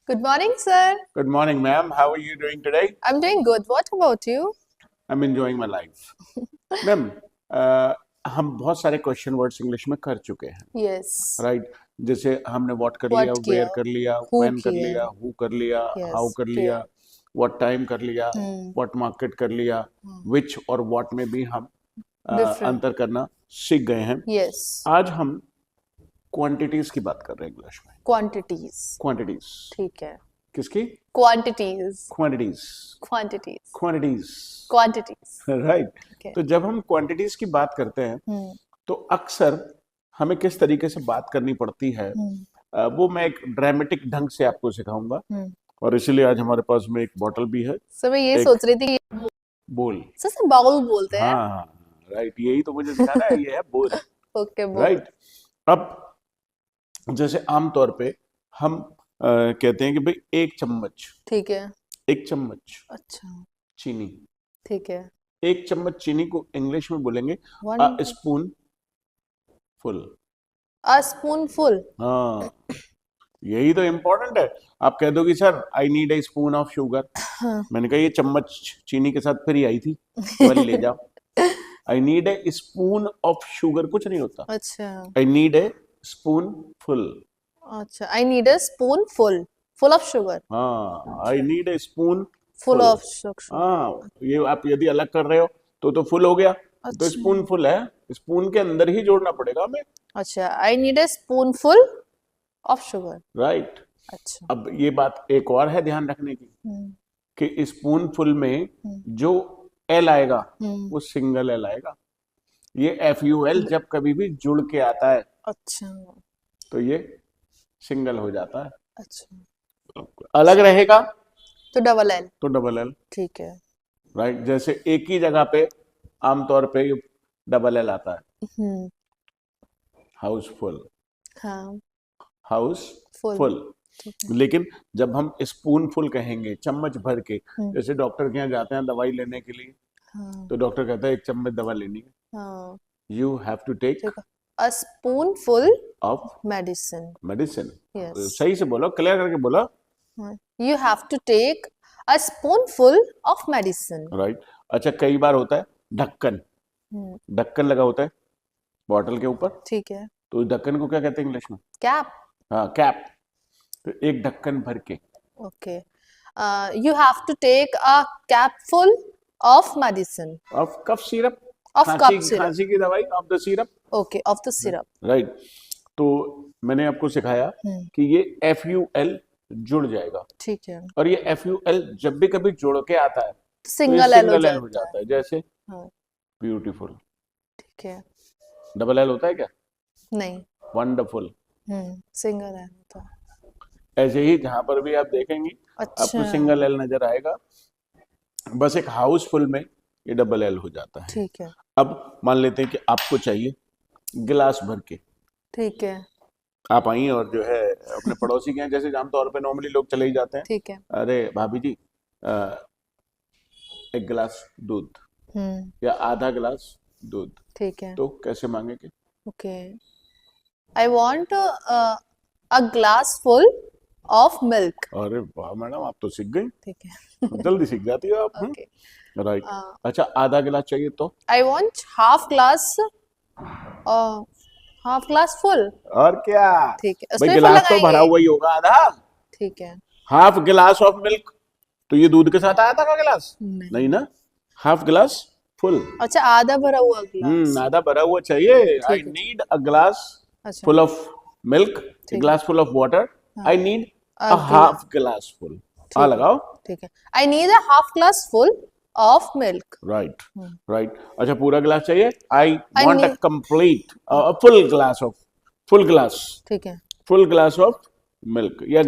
Good morning, sir. Good morning, ma'am. How are you doing today? I'm doing good. What about you? I'm enjoying my life. Ma'am हम बहुत सारे question words English में कर चुके हैं, Yes. Right? जैसे हमने व्हाट कर लिया, What किया? वेयर कर लिया, Who व्हेन कर किया? लिया, हु कर लिया, Yes, हाउ कर किया. लिया, व्हाट टाइम कर लिया, Hmm. व्हाट मार्केट कर लिया, विच और व्हाट में भी हम Different. अंतर करना सीख गए हैं। Yes. आज हम क्वांटिटीज की बात कर रहे हैं इंग्लिश में। Quantities. क्वांटिटीज ठीक है. किसकी? Quantities. Quantities. Quantities. Quantities, Quantities. Right. Okay. तो जब हम क्वांटिटीज की बात करते हैं Hmm. तो अक्सर हमें किस तरीके से बात करनी पड़ती है, वो मैं एक ड्रामेटिक ढंग से आपको सिखाऊंगा। और इसीलिए आज हमारे पास में एक बॉटल भी है। सर मैं ये एक सोच रही थी कि बोल। सर बाउल बोलते हैं. हाँ, राइट, यही तो मुझे सिखाना है, ये है बोल। ओके, बोल. राइट। अब जैसे आमतौर पे हम कहते हैं कि भाई एक चम्मच, ठीक है. एक चम्मच अच्छा. चीनी। ठीक है. एक चम्मच चीनी को इंग्लिश में बोलेंगे One. A spoon full. A spoonful. हाँ, यही तो इम्पोर्टेंट है। आप कह दोगे sir I need a spoon of sugar, मैंने कहा ये चम्मच चीनी के साथ फ्री आई थी, वाली ले जाओ। I need a spoon of sugar कुछ नहीं होता, अच्छा. I need a spoon full. अच्छा. I need a spoonful. Full of sugar. हाँ, I need a spoon Full of sugar. हाँ, ये आप यदि अलग कर रहे हो तो फुल हो गया, तो अच्छा. स्पून फुल है, स्पून के अंदर ही जोड़ना पड़ेगा हमें, अच्छा. I need a spoonful of sugar. Right. अच्छा. अब ये बात एक और है ध्यान रखने की कि स्पून फुल में जो एल आएगा वो सिंगल एल आएगा। ये FUL जब कभी भी जुड़ के आता है अच्छा. तो ये सिंगल हो जाता है, अच्छा. अलग रहेगा तो डबल एल. तो डबल एल, ठीक है. राइट। जैसे एक ही जगह पे आमतौर पे डबल एल आता है, हाउसफुल, हाँ. हाउसफुल। ठीक है. लेकिन जब हम स्पून फुल कहेंगे चम्मच भर के, जैसे डॉक्टर के यहाँ जाते हैं दवाई लेने के लिए, हाँ. तो डॉक्टर कहता है एक चम्मच दवा लेनी है, हाँ. You have to take A spoonful of medicine. Medicine. Yes. सही से बोलो, क्लियर करके बोलो, You have to take a spoonful of medicine. Right. अच्छा, कई बार होता है ढक्कन, ढक्कन लगा होता है बॉटल के ऊपर, ठीक है. तो ढक्कन को क्या कहते हैं इंग्लिश में? Cap. हाँ, कैप। तो एक ढक्कन भर के, Okay. You have to take a capful of medicine. Of cough syrup, Of cough syrup. खांसी की दवाई, of the syrup, Okay, of the syrup. Right. तो मैंने आपको सिखाया कि ये FUL जुड़ जाएगा, ठीक है. और ये FUL जब भी कभी जुड़ के आता है तो सिंगल ये एल हो सिंगल एल हो जाता जाता है। जैसे हाँ. ब्यूटीफुल, ठीक है. डबल एल होता है क्या? नहीं. वंडरफुल। सिंगल एल होता है. ऐसे ही जहां पर भी आप देखेंगे अच्छा. आपको सिंगल एल नजर आएगा, बस एक हाउसफुल में ये डबल एल हो जाता है। ठीक है. अब मान लेते हैं कि आपको चाहिए गिलास भर के, ठीक है. आप आई और जो है अपने पड़ोसी के यहाँ, जैसे आमतौर पे नॉर्मली लोग चले ही जाते हैं, ठीक है. अरे भाभी जी एक गिलास दूध या आधा गिलास दूध, ठीक है. तो कैसे मांगेंगे? Okay. I want a glass full of milk. अरे वाह मैडम, आप तो सीख गई, ठीक है. जल्दी सीख जाती हो आप। Okay. राइट। अच्छा, आधा गिलास चाहिए तो? I want half glass full. और क्या, ठीक है. भाई उसमें full गिलास तो लगाएंगे. भरा हुआ ही होगा आधा। ठीक है. हाफ गिलास ऑफ मिल्क, तो ये दूध के साथ आया था का गिलास? नहीं ना, हाफ गिलास फुल। अच्छा, आधा भरा हुआ ग्लास. आधा भरा हुआ चाहिए। आई नीड अ ग्लास अच्छा. Full of milk, a glass full of water. I need a half glass full. आ लगाओ। ठीक है. I need a half glass full of milk. Right, right. अच्छा, पूरा गिलास चाहिए? I want a complete full glass of full glass. ठीक है. full glass of milk या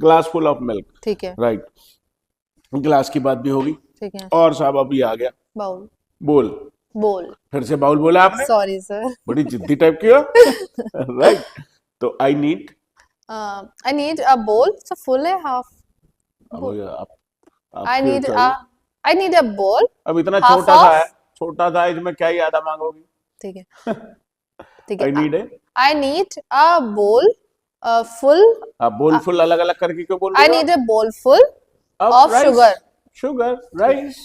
glass full of milk. ठीक है. राइट। गिलास की बात भी होगी। ठीक है. और साहब अभी आ गया बाउल. बोल। बोल. फिर से बाउल बोला आपने? Sorry sir. बड़ी जिद्दी टाइप की हो। राइट। तो I need a bowl. So full है half. I need a bowl. अब इतना half छोटा of- सा है, छोटा सा इसमें क्या ही आधा मांगोगी? ठीक है. ठीक है. I need I need a bowl full. आप बोल फुल अलग अलग करके क्यों बोल I रहे हो need a bowl full of rice? sugar. Sugar, rice,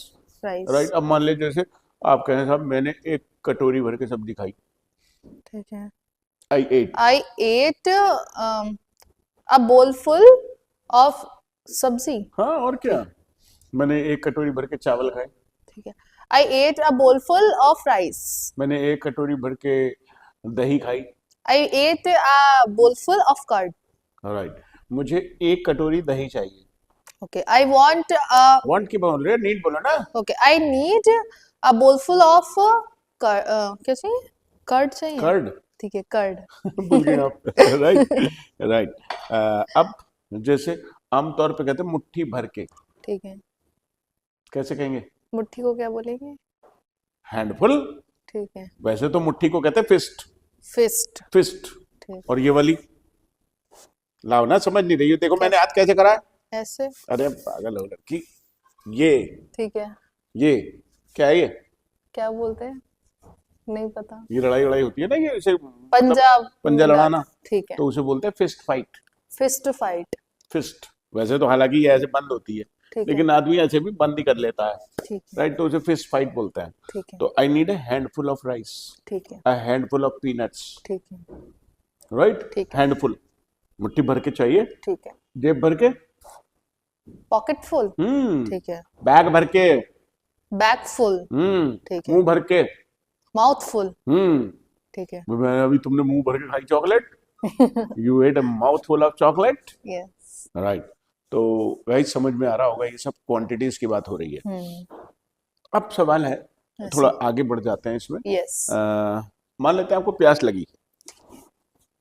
Rice. Right. अब मान लीजिए जैसे आप कहें साहब मैंने एक कटोरी भर के सब्जी खाई, ठीक है। आई eight. I ate a bowl full of सब्जी। हाँ और क्या, मैंने एक कटोरी भर के चावल खाए, ठीक है। I ate a bowl full of rice. मैंने एक कटोरी भर के दही खाई, I ate a bowl full of curd. Right. मुझे एक कटोरी दही चाहिए। Okay. I want a. Want की बोल रहे, नीड बोलो ना। Okay. I need a bowl full of क्या चाहिए? कर्ड चाहिए। कर्ड, ठीक है, कर्ड। भूल गए आप। Right, right. अब जैसे आमतौर पे कहते हैं मुट्ठी भर के, ठीक है। कैसे कहेंगे? मुट्ठी को क्या बोलेंगे? हैंडफुल। ठीक है। वैसे तो मुट्ठी को कहते हैं फिस्ट, फिस्ट। फिस्ट। ठीक। और ये वाली लाओ ना, समझ नहीं रही हो, देखो मैंने हाथ कैसे करा है। ऐसे। अरे पागल हो लड़की, ये ठीक है। ये क्या है ये? क्या बोलते हैं? नहीं पता। ये लड़ाई लड़ाई होती है ना, ये इसे पंजाब। पंजा लड़ाना, ठीक है। तो उसे बोलते हैं fist fight. Fist fight. Fist. वैसे तो हालांकि ये ऐसे बंद होती है, ठीक है। लेकिन आदमी ऐसे भी बंद ही कर लेता है, ठीक है। राइट, तो उसे फिस्ट फाइट बोलते हैं। ठीक है। तो I need a handful of rice, ठीक है। अ हैंडफुल ऑफ पीनट्स, ठीक है। राइट। ठीक है। हैंडफुल, मुट्ठी भर के चाहिए, ठीक है। जेब भर के, पॉकेट फुल। ठीक है। बैग भर के, बैग फुल। ठीक है। मुंह भर के, माउथ फुल। ठीक है। मैं अभी तुमने मुंह भर के खाई chocolate, you at a mouth full of chocolate, yes. Right. तो वही समझ में आ रहा होगा, ये सब क्वांटिटीज की बात हो रही है। अब सवाल है, थोड़ा आगे बढ़ जाते हैं इसमें। यस। मान लेते हैं आपको प्यास लगी,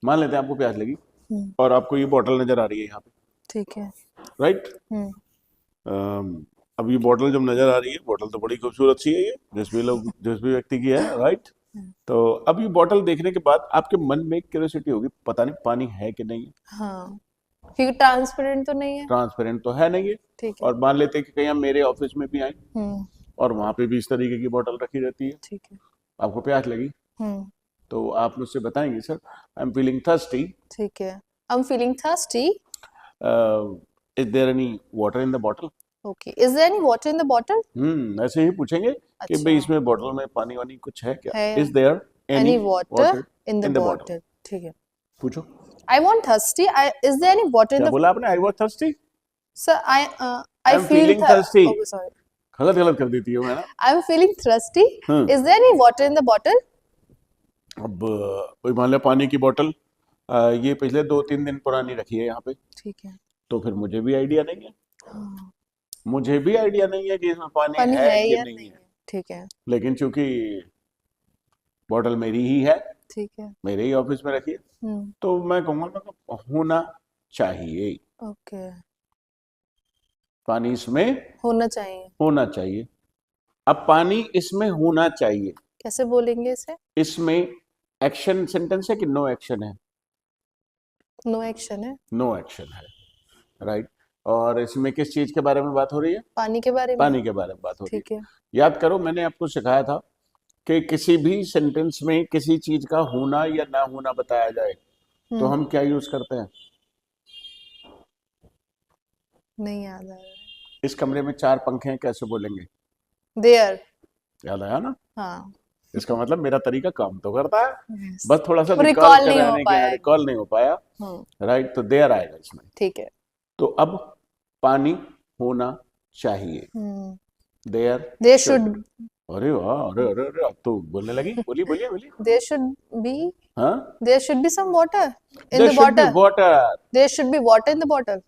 मान लेते हैं आपको प्यास लगी और आपको ये बॉटल नजर आ रही है यहाँ पे, ठीक है। राइट। अब ये बॉटल जब नजर आ रही है, बॉटल तो बड़ी खूबसूरत सी है, ये जिस भी व्यक्ति की है, राइट। तो अब ये बॉटल देखने के बाद आपके मन में एक क्यूरियोसिटी होगी, पता नहीं पानी है कि नहीं है। हाँ, क्योंकि ट्रांसपेरेंट तो नहीं है। ट्रांसपेरेंट तो है नहीं है। ठीक है। और मान लेते हैं कि कहीं आप मेरे ऑफिस में भी आए और वहां पे भी इस तरीके की बॉटल रखी रहती है, ठीक है। आपको प्यास लगी, तो आप मुझसे बताएंगे sir I am feeling thirsty, ठीक है। I am feeling thirsty, is there any water in the bottle? Okay, is there any water in the bottle? ऐसे ही पूछेंगे कि भाई इसमें बॉटल में पानी वानी कुछ है क्या, is there any water in the bottle? ठीक है, पूछो। I want thirsty, is there any water in the, क्या बोला आपने? I want thirsty? Sir I I'm feel feeling thirsty. Okay sorry, गलत कर देती हो, है ना। I am feeling thirsty, is there any water in the bottle? अब कोई मान लिया पानी की बोतल, ये पिछले 2-3 दिन पुरानी रखी है यहाँ पे, ठीक है, तो फिर मुझे भी आइडिया नहीं है, मुझे भी आइडिया नहीं है कि इसमें पानी है कि नहीं है, ठीक है। लेकिन चूंकि बोतल मेरी ही है, ठीक है, मेरे ही ऑफिस में रखी है, तो मैं कहूँगा होना चाहिए, ओके, पानी इसमें होना चाहिए, होना चाहिए। अब पानी इसमें होना चाहिए कैसे बोलेंगे इसे? इसमें एक्शन सेंटेंस है कि नो एक्शन है? नो एक्शन है। नो एक्शन है, राइट। और इसमें किस चीज के बारे में बात हो रही है? पानी के बारे में। पानी के बारे में बात हो रही है। ठीक है। याद करो मैंने आपको सिखाया था कि किसी भी सेंटेंस में किसी चीज का होना या ना होना बताया जाए तो हम क्या यूज करते हैं? नहीं याद आ रहा है। इस कमरे में 4 पंखे हैं, कैसे बोलेंगे? देयर। याद आया ना? हाँ। इसका मतलब मेरा तरीका काम तो करता है, yes. बस थोड़ा सा रिकॉल नहीं हो पाया, राइट। तो देयर आएगा इसमें, ठीक है। तो अब पानी होना चाहिए, देयर शुड। अरे वाह, अरे अब तो बोलने लगी, बोलिए। देयर शुड बी, हाँ, there should be some water in the bottle, there should be water in the bottle,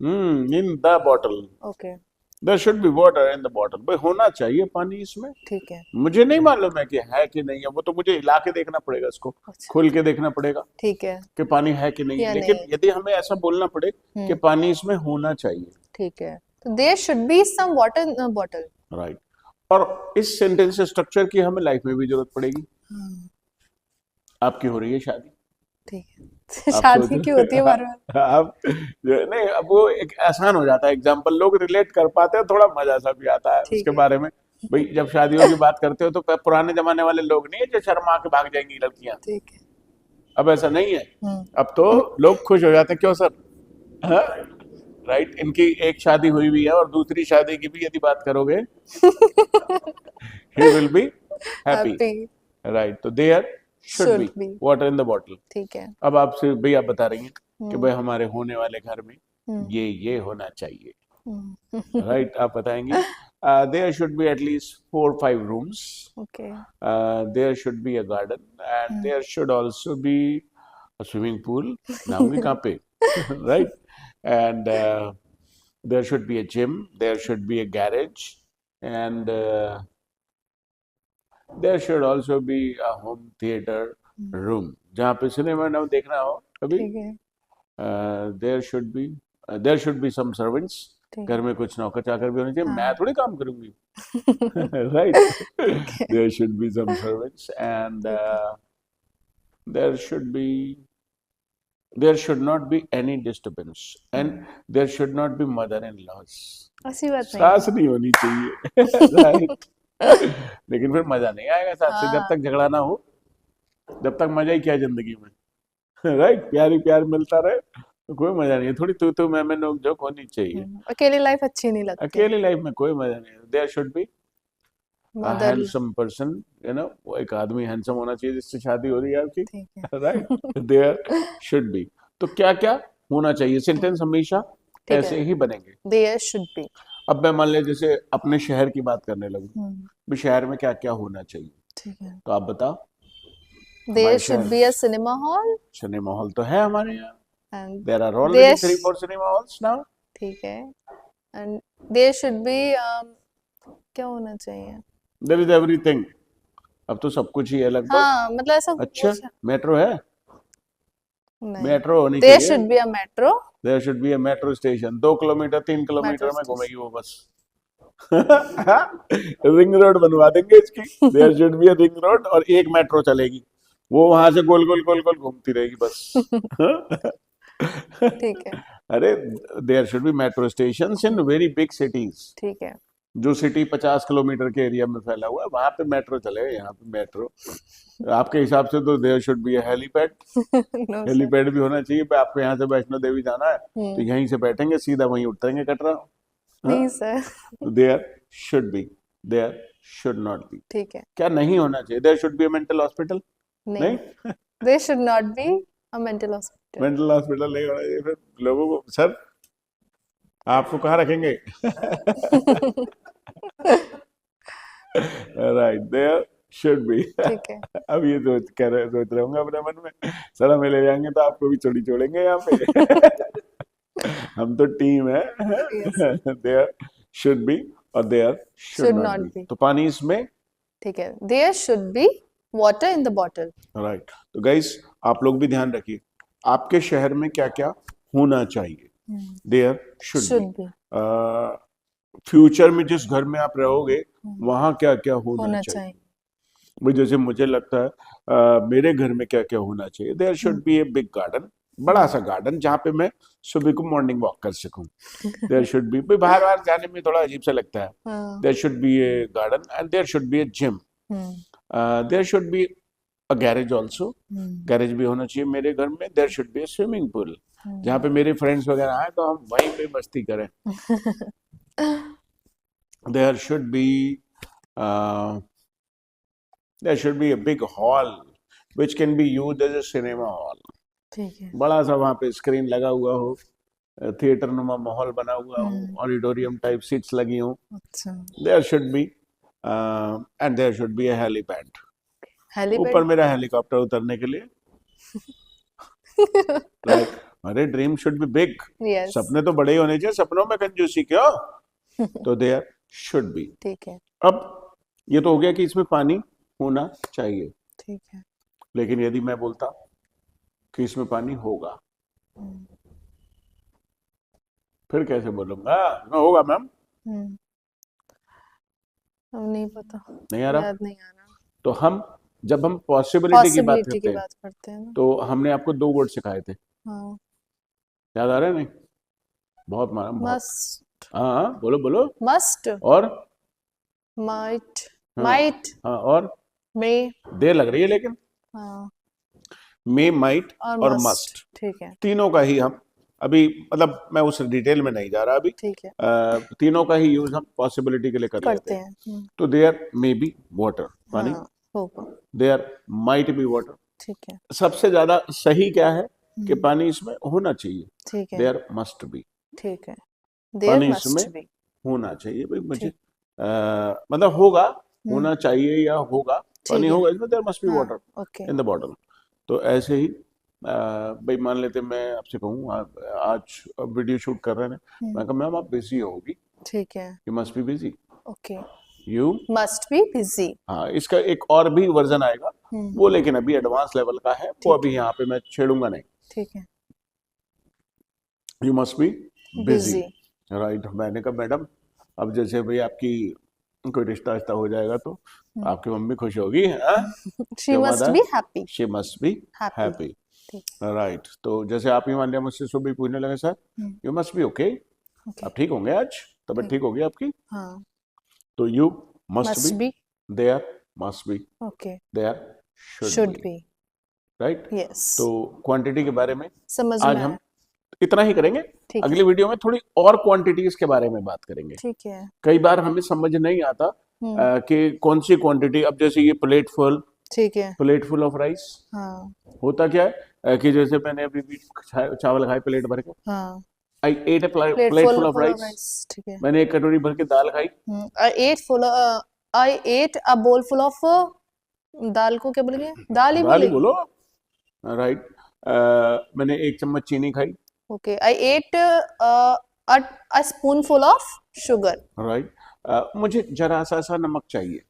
in the bottle, okay, there should be water in the bottle, भाई होना चाहिए पानी इसमें, ठीक है। मुझे नहीं मालूम है कि है कि नहीं है, वो तो मुझे हिला के देखना पड़ेगा, इसको खोल के देखना पड़ेगा, ठीक है, कि पानी है कि नहीं है। लेकिन यदि हमें ऐसा बोलना पड़े कि पानी इसमें होना चाहिए, ठीक है, तो there should be some water in the bottle, right. और इस सेंटेंस स्ट्रक्चर की हमें लाइफ में भी जरूरत पड़ेगी। आपकी हो रही है शादी, ठीक है, शादी क्यों होती है बार-बार? अब नहीं, अब वो एक आसान हो जाता है एग्जांपल, लोग रिलेट कर पाते हैं, थोड़ा मजा सा भी आता है उसके बारे में। भाई जब शादियों की बात करते हो तो पुराने जमाने वाले लोग नहीं है जो शर्मा के भाग जाएंगी लड़कियां, ठीक है, अब ऐसा नहीं है, अब तो लोग खुश हो जाते हैं, क्यों सर? हाँ, राइट। इनकी एक शादी हुई भी है और दूसरी शादी की भी यदि बात करोगे, he will be happy, happy right? तो there should should be be, water in the bottle. ठीक है। अब आपसे भैया आप बता रही हैं कि भाई हमारे होने वाले घर में ये होना चाहिए, राइट? आप बताएंगी there should be at least 4-5 rooms. Okay, There should be a garden and there should also be a swimming pool. नाऊंगी कहाँ पे? Right? And there should be a gym, there should be a garage, and there should also be a home theater room. जहाँ पे cinema ना देखना हो कभी, ठीक है, there should be some servants. ठीक घर में कुछ नौकर चाकर भी होने चाहिए, हाँ। मैं थोड़ी काम करूंगी, right? There should be some servants and there should be there should not be any disturbance and there should not be mother-in-laws. ऐसी बात नहीं, सास नहीं होनी चाहिए, right? लेकिन फिर मजा नहीं आएगा सास से, जब हाँ, तक झगड़ा ना हो, जब तक मजा ही क्या जिंदगी में, राइट? प्यार ही प्यार मिलता रहे तो कोई मजा नहीं है, थोड़ी तू मैं नोक झोंक होनी चाहिए। अकेली लाइफ अच्छी नहीं लगती, अकेली लाइफ में कोई मजा नहीं है। There should be a mother, handsome person, you know, वो एक आदमी हैंडसम होना चाहिए जिससे शादी हो रही है आपकी, ठीक है, राइट? देयर शुड बी, तो क्या क्या होना चाहिए? सेंटेंस हमेशा ठीक ऐसे है, ही बनेंगे। देयर शुड बी, अब मैं मान ले जैसे अपने शहर की बात करने लगूं, भी शहर में क्या क्या होना चाहिए, ठीक है। तो आप बताओ। देयर हमारे शुड शहर be a cinema hall cinema hall तो है हमारे यहाँ, and there are there already 3-4 cinema halls now, ठीक है, एंड देयर शुड बी क्या होना चाहिए? There is everything. अब तो सब कुछ ही है लगभग। हाँ, मतलब ऐसा अच्छा, कुछ मेट्रो है? नहीं, मेट्रो होनी देयर चाहिए। Should be a metro, there should be a metro station. 2 kilometre 3 kilometre में स्टेशन। घूमेगी वो बस। रिंग रोड बनवा देंगे इसकी। There should be a ring road और एक मेट्रो चलेगी, वो वहां से गोल गोल गोल गोल घूमती रहेगी बस। ठीक है, अरे, there should be metro station in very big cities. ठीक है, जो सिटी 50 किलोमीटर के एरिया में फैला हुआ है वहां पे मेट्रो चले, यहाँ पे मेट्रो। आपके हिसाब से तो there should be helipad. No sir, helipad भी होना चाहिए। आपको यहाँ से वैष्णो देवी जाना है तो यहीं से बैठेंगे, सीधा वहीं उतरेंगे कटरा। नहीं sir, there should be, there should not be. ठीक है, क्या नहीं होना चाहिए? There should be a mental hospital. नहीं, नहीं, there should not be a mental hospital, mental hospital नहीं होना चाहिए। फिर लोगों को, सर आपको कहाँ रखेंगे? Right, there should be. ठीक है, अब ये सोच रहे होंगे अपने मन में, सर हमें ले जाएंगे तो आपको भी चोरी छोड़ेंगे यहाँ पे। हम तो टीम है। देयर शुड बी और there should should not not be. Be, तो पानी इसमें, ठीक है, there should be water in the bottle, right. तो गाइस आप लोग भी ध्यान रखिए, आपके शहर में क्या क्या होना चाहिए। There should should be. Be future में जिस घर में आप रहोगे वहां क्या क्या होना होना चाहिए। चाहिए, भाई जैसे मुझे लगता है मेरे घर में क्या क्या होना चाहिए। There should be a big garden, बड़ा सा गार्डन जहाँ पे मैं सुबह को मॉर्निंग वॉक कर सकूं। देयर शुड बी, बाहर बाहर जाने में थोड़ा अजीब सा लगता है। हाँ, there should be a garden and there should be a gym. There should be a garage also, garage भी होना चाहिए मेरे घर में। There should be a swimming pool, जहाँ पे मेरे फ्रेंड्स वगैरह आए तो हम वहीं पे मस्ती करें। There should be there should be a big hall which can be used as a cinema hall. ठीक है, बड़ा सा वहां पे स्क्रीन लगा हुआ हो, थिएटर नुमा माहौल बना हुआ हो, ऑडिटोरियम टाइप सीट्स लगी हो। अच्छा, there should be and there should be a helipad, ऊपर हेलीपैड, मेरा हेलीकॉप्टर उतरने के लिए। राइट, अरे dream should be big, yes, सपने तो बड़े ही होने चाहिए, सपनों में कंजूसी क्यों? तो देयर शुड बी। ठीक है, अब ये तो हो गया कि इसमें पानी होना चाहिए, ठीक है, लेकिन यदि मैं बोलता कि इसमें पानी होगा, फिर कैसे बोलूंगा? इसमें होगा मैम, अब नहीं पता, नहीं आ रहा। याद नहीं आ रहा, तो हम जब हम पॉसिबिलिटी की बात पॉसिबिलिटी करते की हैं बात करते हैं ना, तो हमने आपको 2 वर्ड सिखाए थे, हाँ, याद आ रहा है? नहीं, बहुत मारा बहुत। मस्ट, हाँ बोलो बोलो। मस्ट, और माइट, हाँ, माइट, हाँ और मे, देर लग रही है लेकिन। हाँ, मे, माइट और must, मस्ट, ठीक है, तीनों का ही हम अभी, मतलब मैं उस डिटेल में नहीं जा रहा अभी, ठीक है, तीनों का ही यूज हम पॉसिबिलिटी के लिए कर लेते करते हैं। हैं। तो देयर मे बी वाटर, पानी, हाँ, होगा, देयर माइट बी वाटर। ठीक है, सबसे ज्यादा सही क्या है कि पानी इसमें होना चाहिए, ठीक है, देयर मस्ट बी, ठीक है, देयर पानी मस्ट इसमें बी, होना चाहिए भाई मुझे, ठीक, मतलब होगा, होना चाहिए या होगा, पानी ठीक है, होगा इसमें, देयर मस्ट बी हाँ, water okay, in the bottle. तो ऐसे ही भाई मान लेते मैं आपसे कहूँ आज वीडियो शूट कर रहे हैं, मैं कहा मैम आप बिजी होगी, ठीक है, you must be busy, okay, you, must be busy, हाँ इसका एक और भी वर्जन आएगा वो, लेकिन अभी एडवांस लेवल का है वो, अभी यहाँ पे मैं छेड़ूंगा नहीं। ठीक है, you must be busy, busy, right. मैंने कहा मैडम अब जैसे भाई आपकी कोई रिश्ता रिश्ता हो जाएगा तो आपकी मम्मी खुश होगी, she must be happy, she must be happy, happy, ठीक, राइट। तो जैसे आप ही मान लिया मुझसे सुबह पूछने लगे sir you must be okay, okay, आप ठीक होंगे आज, तबीयत ठीक होगी आपकी, हाँ, तो you must must be, be, there must be, okay, there should should be, be, right. Yes, तो क्वांटिटी के बारे में समझ आज में हम आया, इतना ही करेंगे, ठीक है, अगली वीडियो में थोड़ी और क्वांटिटीज के बारे में बात करेंगे। ठीक है, कई बार हमें समझ नहीं आता कि कौन सी क्वांटिटी, अब जैसे ये ठीक है, प्लेट फुल ऑफ राइस, हाँ, होता क्या है कि जैसे मैंने अभी भी चावल खाए प्लेट भर के, हाँ, I ate a plate plate full full of full of rice, rice, ठीक है, मैंने एक कटोरी भर के दाल खाई, आई एट अ बोल फुल ऑफ, दाल को क्या बोलेंगे, दाल ही दाल ही बोलेंगे, बोलो, राइट। मैंने एक चम्मच चीनी खाई, okay, I at a spoon full of sugar, right. मुझे जरा सा नमक चाहिए,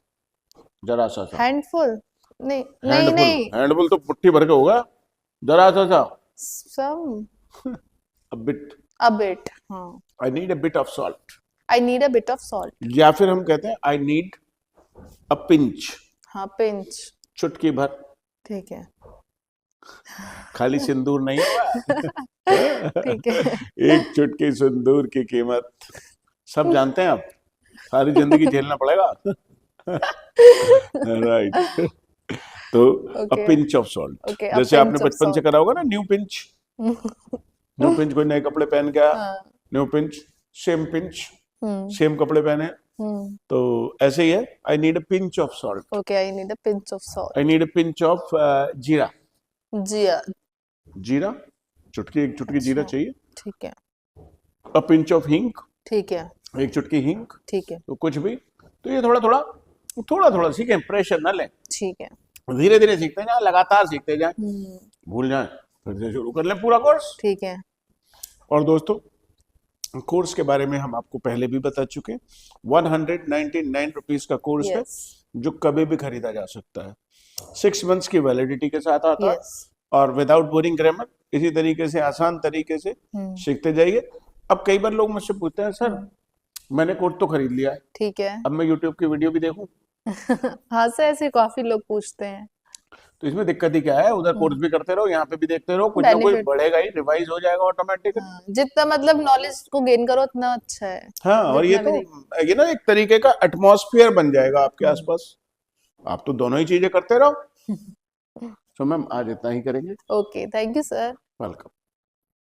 जरा सा, हैंडफुल, नहीं नहीं हैंडफुल, नहीं, हैंडफुल तो मुट्ठी भर के होगा, जरा सा, सम, अ बिट, अ बिट, हाँ, I need a bit of salt, I need a bit of salt, या फिर हम कहते हैं आई नीड अ पिंच, हाँ, पिंच, चुटकी भर, ठीक है, खाली सिंदूर नहीं होगा, ठीक है, एक चुटकी सिंदूर की कीमत सब जानते हैं आप, सारी जिंदगी झेलना पड़ेगा, राइट। तो uh okay, pinch of salt, okay, uh जैसे आपने पिंच ऑफ बचपन से करा होगा ना, न्यू पिंच, न्यू पिंच, कोई नए कपड़े पहन के आया, हाँ, न्यू पिंच, सेम पिंच, हम्म, सेम कपड़े पहने, तो ऐसे ही है, I need a pinch of salt, okay, I need a pinch of salt, I need a pinch of जीरा, जी, जीरा, चुटकी, एक चुटकी जीरा अच्छा, चाहिए, ठीक है, अ पिंच ऑफ हींग, ठीक है, एक चुटकी हींग, ठीक है, तो कुछ भी, तो ये थोड़ा थोड़ा, थोड़ा थोड़ा सीखें, प्रेशर ना लें, ठीक है, धीरे धीरे सीखते जाए, लगातार सीखते जाए, हम्म, भूल जाए फिर से शुरू कर लें पूरा कोर्स। ठीक है, और दोस्तों कोर्स के बारे में हम आपको पहले भी बता चुके हैं, 199 रुपीज का कोर्स है यस, जो कभी भी खरीदा जा सकता है, 6 मंथ्स की वैलिडिटी के साथ आता है, यस, और विदाउट बोरिंग ग्रामर, इसी तरीके से आसान तरीके से सीखते जाइए। अब कई बार लोग मुझसे पूछते हैं सर मैंने कोर्स तो खरीद लिया है, ठीक है, अब मैं यूट्यूब की वीडियो भी देखूं, हाँ, से ऐसे काफी लोग पूछते हैं, तो इसमें दिक्कत ही क्या है, उधर कोर्स भी करते रहो, यहाँ पे भी देखते रहो, कुछ ना कुछ बेनिफिट, बढ़ेगा ही, रिवाइज हो जाएगा ऑटोमेटिकली। हाँ, जितना मतलब नॉलेज को गेन करो उतना अच्छा है, हाँ, और ये जितना भी तो ये ना एक तरीके का एटमॉस्फेयर बन जाएगा आपके आसपास, आप तो दोनों ही चीजें करते रहो। तो मैम आज इतना ही करेंगे, okay, thank you sir. Welcome.